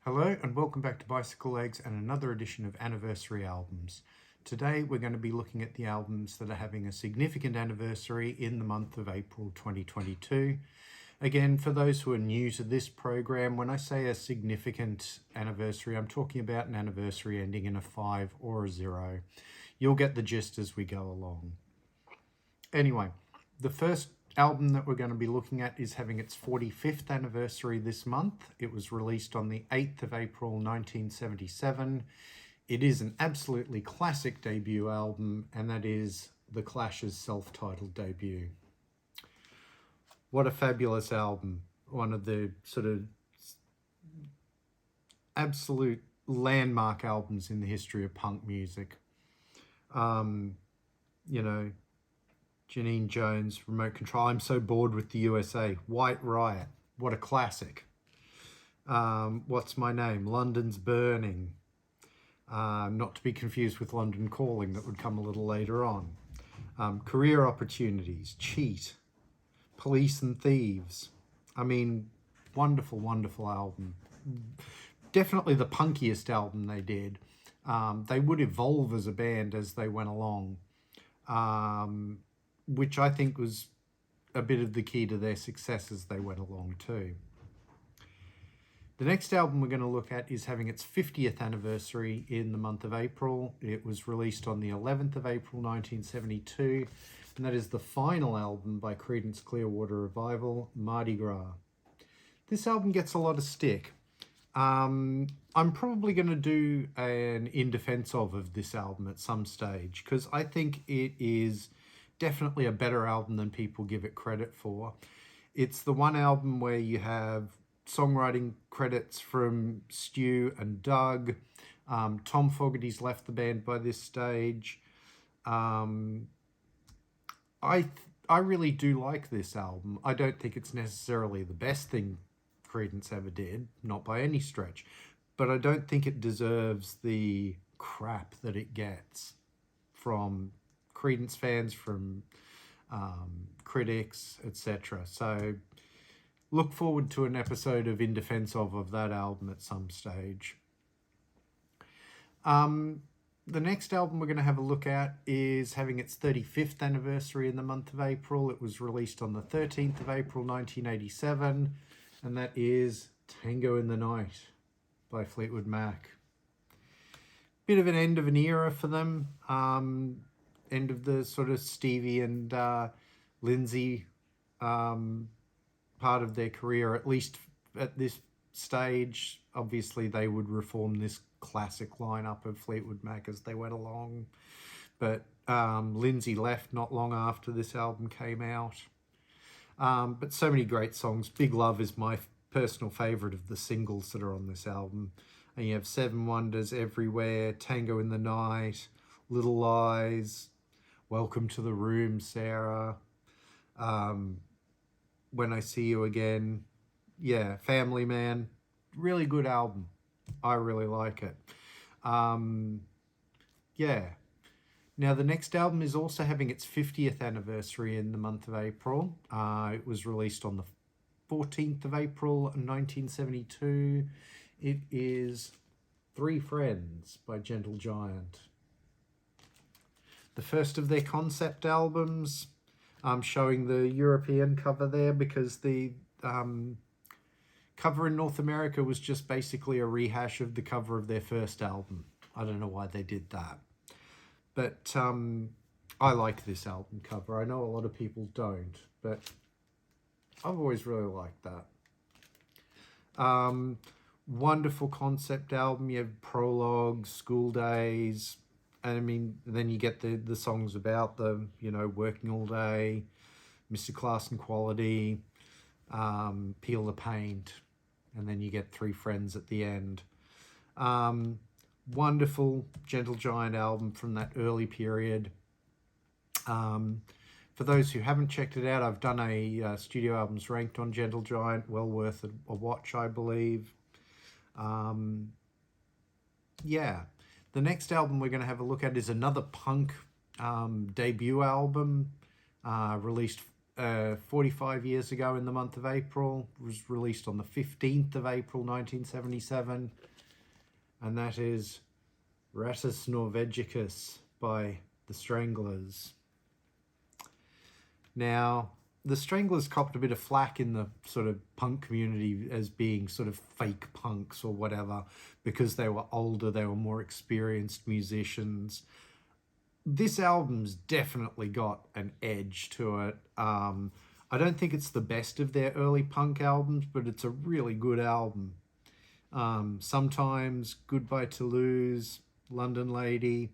Hello and welcome back to bicyclelegs and another edition of anniversary albums. Today we're going to be looking at the albums that are having a significant anniversary in the month of April 2022. Again, for those who are new to this program, when I say a significant anniversary, I'm talking about an anniversary ending in a 5 or a 0. You'll get the gist as we go along. Anyway, the first album that we're going to be looking at is having its 45th anniversary this month. It was released on the 8th of April 1977. It is an absolutely classic debut album, and that is The Clash's self-titled debut. What a fabulous album. One of the sort of absolute landmark albums in the history of punk music. Janine Jones, Remote Control, I'm So Bored with the USA, White Riot, what a classic. What's My Name, London's Burning, not to be confused with London Calling, that would come a little later on. Career Opportunities, Cheat, Police and Thieves. I mean, wonderful, wonderful album. Definitely the punkiest album they did. They would evolve as a band as they went along. Which I think was a bit of the key to their success as they went along too. The next album we're going to look at is having its 50th anniversary in the month of April. It was released on the 11th of April 1972, and that is the final album by Creedence Clearwater Revival, Mardi Gras. This album gets a lot of stick. I'm probably going to do an in defense of this album at some stage, because I think it is definitely a better album than people give it credit for. It's the one album where you have songwriting credits from Stu and Doug. Tom Fogerty's left the band by this stage. I really do like this album. I don't think it's necessarily the best thing Creedence ever did, not by any stretch, but I don't think it deserves the crap that it gets from Creedence fans, from critics, etc. So look forward to an episode of In Defense of that album at some stage. The next album we're going to have a look at is having its 35th anniversary in the month of April. It was released on the 13th of April 1987, and that is Tango in the Night by Fleetwood Mac. Bit of an end of an era for them. End of the sort of Stevie and Lindsay part of their career, at least at this stage. Obviously, they would reform this classic lineup of Fleetwood Mac as they went along. But Lindsay left not long after this album came out. But so many great songs. Big Love is my personal favourite of the singles that are on this album. And you have Seven Wonders, Everywhere, Tango in the Night, Little Lies, Welcome to the Room, Sarah, When I See You Again. Yeah, Family Man. Really good album. I really like it. Yeah. Now, the next album is also having its 50th anniversary in the month of April. It was released on the 14th of April 1972. It is Three Friends by Gentle Giant. The first of their concept albums. I'm showing the European cover there because the cover in North America was just basically a rehash of the cover of their first album. I don't know why they did that. But I like this album cover. I know a lot of people don't, but I've always really liked that. Wonderful concept album. You have Prologue, School Days, and I mean, then you get the songs about them, Working All Day, Mr. Class and Quality, Peel the Paint, and then you get Three Friends at the end. Wonderful Gentle Giant album from that early period. For those who haven't checked it out, I've done a studio albums ranked on Gentle Giant. Well worth a watch, I believe. Yeah. The next album we're going to have a look at is another punk debut album released 45 years ago in the month of April. It was released on the 15th of April 1977, and that is Rattus Norvegicus by the Stranglers. Now, the Stranglers copped a bit of flack in the sort of punk community as being sort of fake punks or whatever, because they were older, they were more experienced musicians. This album's definitely got an edge to it. I don't think it's the best of their early punk albums, but it's a really good album. Sometimes, Goodbye Toulouse, London Lady,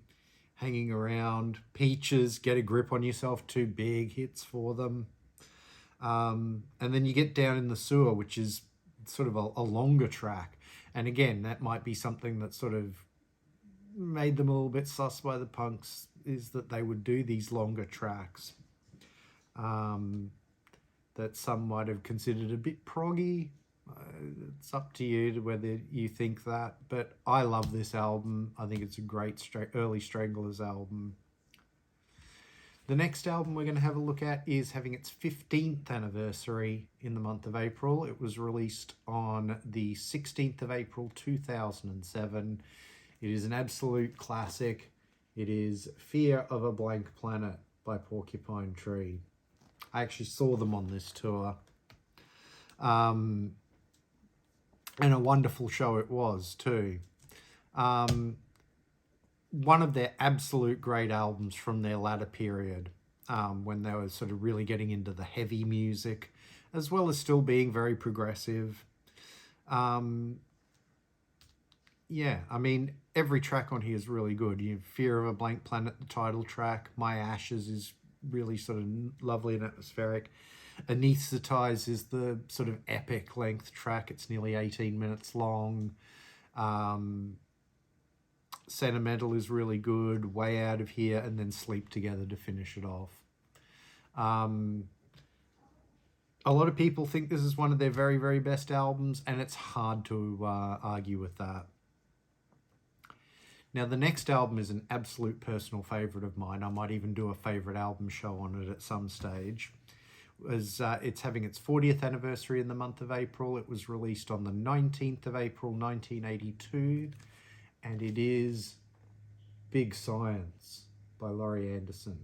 Hanging Around, Peaches, Get a Grip on Yourself, two big hits for them. And then you get Down in the Sewer, which is sort of a longer track. And again, that might be something that sort of made them a little bit sus by the punks, is that they would do these longer tracks that some might have considered a bit proggy. It's up to you to whether you think that, but I love this album. I think it's a great early Stranglers album. The next album we're going to have a look at is having its 15th anniversary in the month of April. It was released on the 16th of April 2007. It is an absolute classic. It is Fear of a Blank Planet by Porcupine Tree. I actually saw them on this tour. And a wonderful show it was too. One of their absolute great albums from their latter period, when they were sort of really getting into the heavy music, as well as still being very progressive. Yeah, I mean, every track on here is really good. You have Fear of a Blank Planet, the title track. My Ashes is really sort of lovely and atmospheric. Anesthetize is the sort of epic length track. It's nearly 18 minutes long. Sentimental is really good. Way Out of Here, and then Sleep Together to finish it off. A lot of people think this is one of their very, very best albums, and it's hard to argue with that. Now, the next album is an absolute personal favourite of mine. I might even do a favourite album show on it at some stage. It's having its 40th anniversary in the month of April. It was released on the 19th of April 1982, and it is Big Science by Laurie Anderson.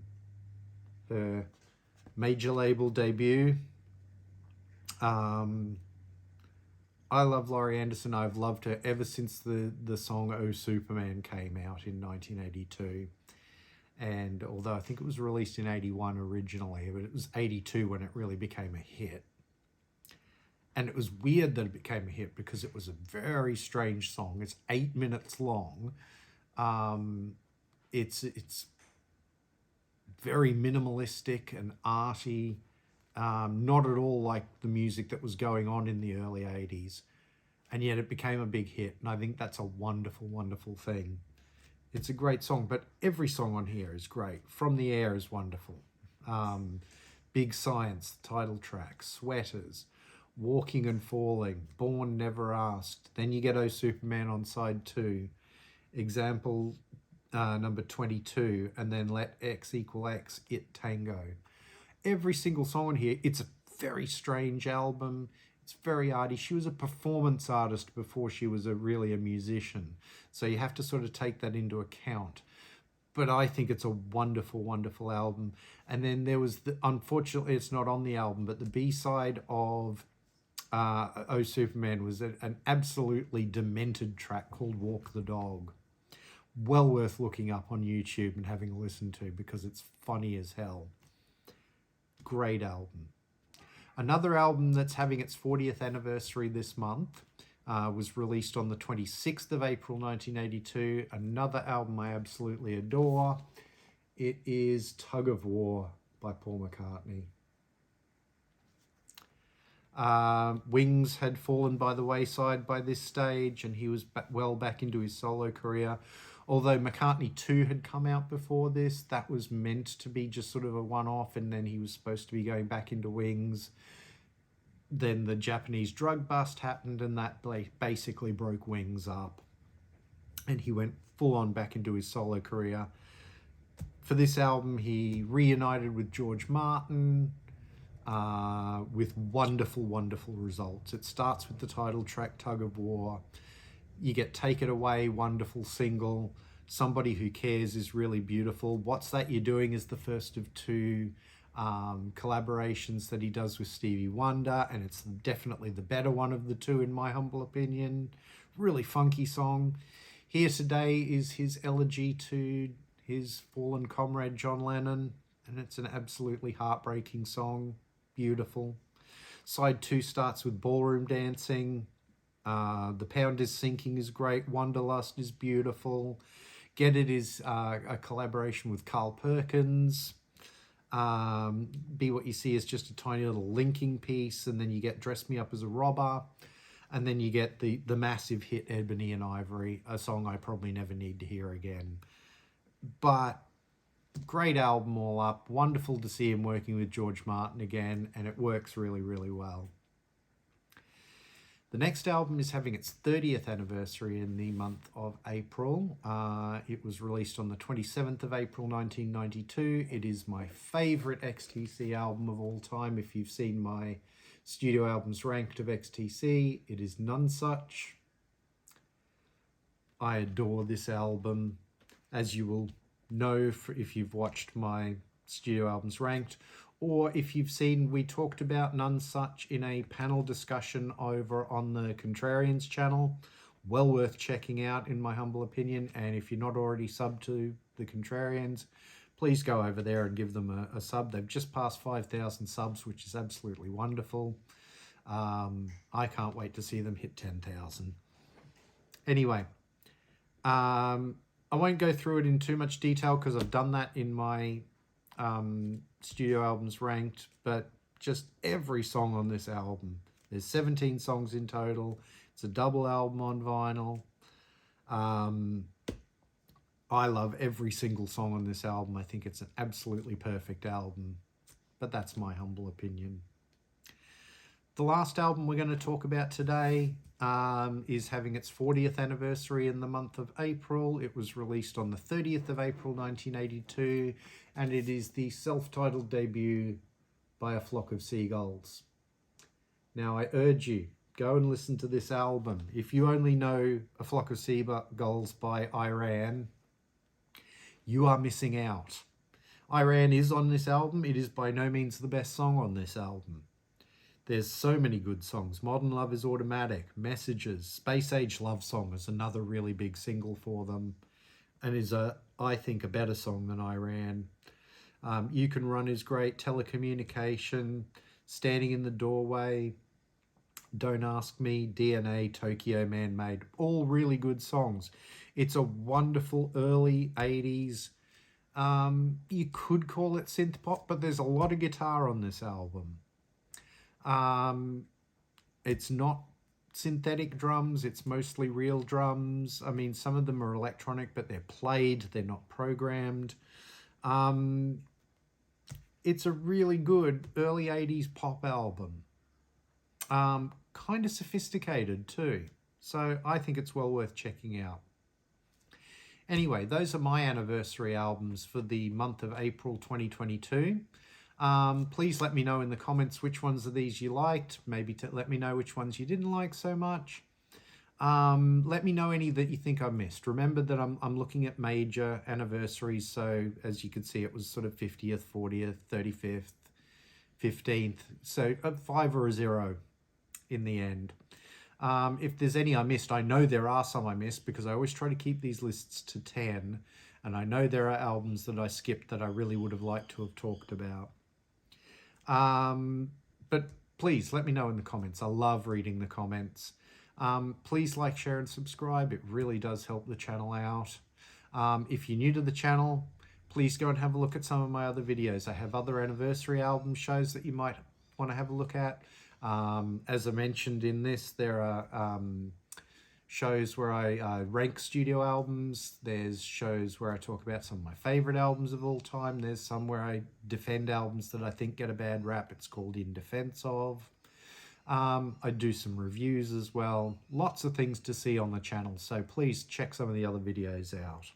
Her major label debut. I love Laurie Anderson. I've loved her ever since the song Oh Superman came out in 1982. And although I think it was released in 81 originally, but it was 82 when it really became a hit. And it was weird that it became a hit because it was a very strange song. It's 8 minutes long. It's very minimalistic and arty. Not at all like the music that was going on in the early 80s. And yet it became a big hit. And I think that's a wonderful, wonderful thing. It's a great song, but every song on here is great. From the Air is wonderful. Big Science, the title track. Sweaters. Walking and Falling. Born Never Asked. Then you get Oh Superman on side 2. Example number 22. And then Let X Equal X, It Tango. Every single song on here, it's a very strange album. It's very arty. She was a performance artist before she was really a musician. So you have to sort of take that into account. But I think it's a wonderful, wonderful album. And then there was, unfortunately, it's not on the album, but the B-side of Oh Superman was an absolutely demented track called Walk the Dog. Well worth looking up on YouTube and having a listen to because it's funny as hell. Great album. Another album that's having its 40th anniversary this month was released on the 26th of April 1982. Another album I absolutely adore. It is Tug of War by Paul McCartney. Wings had fallen by the wayside by this stage, and he was well back into his solo career. Although McCartney 2 had come out before this, that was meant to be just sort of a one-off, and then he was supposed to be going back into Wings. Then the Japanese drug bust happened, and that basically broke Wings up. And he went full-on back into his solo career. For this album, he reunited with George Martin. with wonderful, wonderful results. It starts with the title track, Tug of War. You get Take It Away, wonderful single. Somebody Who Cares is really beautiful. What's That You're Doing is the first of two collaborations that he does with Stevie Wonder, and it's definitely the better one of the two in my humble opinion. Really funky song. Here Today is his elegy to his fallen comrade John Lennon, and it's an absolutely heartbreaking song. Beautiful. Side 2 starts with Ballroom Dancing. The Pound Is Sinking is great. Wanderlust is beautiful. Get It is a collaboration with Carl Perkins. Be What You See is just a tiny little linking piece, and then you get Dress Me Up as a Robber, and then you get the massive hit Ebony and Ivory, a song I probably never need to hear again. But great album all up. Wonderful to see him working with George Martin again, and it works really, really well. The next album is having its 30th anniversary in the month of April. It was released on the 27th of April 1992. It is my favourite XTC album of all time. If you've seen my studio albums ranked of XTC, it is None Such. I adore this album, as you will know if you've watched my studio albums ranked, or if you've seen, we talked about None Such in a panel discussion over on the Contrarians channel. Well worth checking out, in my humble opinion. And if you're not already subbed to the Contrarians, please go over there and give them a sub. They've just passed 5,000 subs, which is absolutely wonderful. I can't wait to see them hit 10,000. Anyway, I won't go through it in too much detail because I've done that in my studio albums ranked, but just every song on this album. There's 17 songs in total. It's a double album on vinyl. I love every single song on this album. I think it's an absolutely perfect album, but that's my humble opinion. The last album we're going to talk about today is having its 40th anniversary in the month of April. It was released on the 30th of April 1982, and it is the self-titled debut by A Flock of Seagulls. Now, I urge you, go and listen to this album. If you only know A Flock of Seagulls by Iran, you are missing out. Iran is on this album. It is by no means the best song on this album. There's so many good songs. Modern Love is Automatic, Messages, Space Age Love Song is another really big single for them, and is, I think, a better song than Iran. You Can Run is great, Telecommunication, Standing in the Doorway, Don't Ask Me, DNA, Tokyo Man-Made, all really good songs. It's a wonderful early 80s, you could call it synthpop, but there's a lot of guitar on this album. It's not synthetic drums, it's mostly real drums. I mean, some of them are electronic, but they're played, they're not programmed. It's a really good early 80s pop album. Kind of sophisticated too. So I think it's well worth checking out. Anyway, those are my anniversary albums for the month of April 2022. Please let me know in the comments which ones of these you liked. Maybe let me know which ones you didn't like so much. Let me know any that you think I missed. Remember that I'm looking at major anniversaries, so as you can see, it was sort of 50th, 40th, 35th, 15th, so a 5 or a 0 in the end. If there's any I missed, I know there are some I missed because I always try to keep these lists to 10, and I know there are albums that I skipped that I really would have liked to have talked about. But please let me know in the comments. I love reading the comments. Please like, share, and subscribe. It really does help the channel out. If you're new to the channel, please go and have a look at some of my other videos. I have other anniversary album shows that you might want to have a look at. As I mentioned in this, there are shows where I rank studio albums. There's shows where I talk about some of my favorite albums of all time. There's some where I defend albums that I think get a bad rap. It's called In Defense Of. I do some reviews as well. Lots of things to see on the channel, so please check some of the other videos out.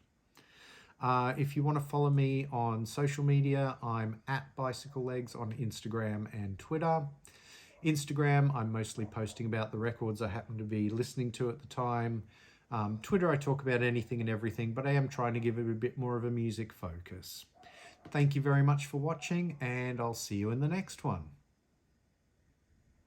If you want to follow me on social media, I'm at bicyclelegs on Instagram and Twitter. Instagram, I'm mostly posting about the records I happen to be listening to at the time. Twitter, I talk about anything and everything, but I am trying to give it a bit more of a music focus. Thank you very much for watching, and I'll see you in the next one.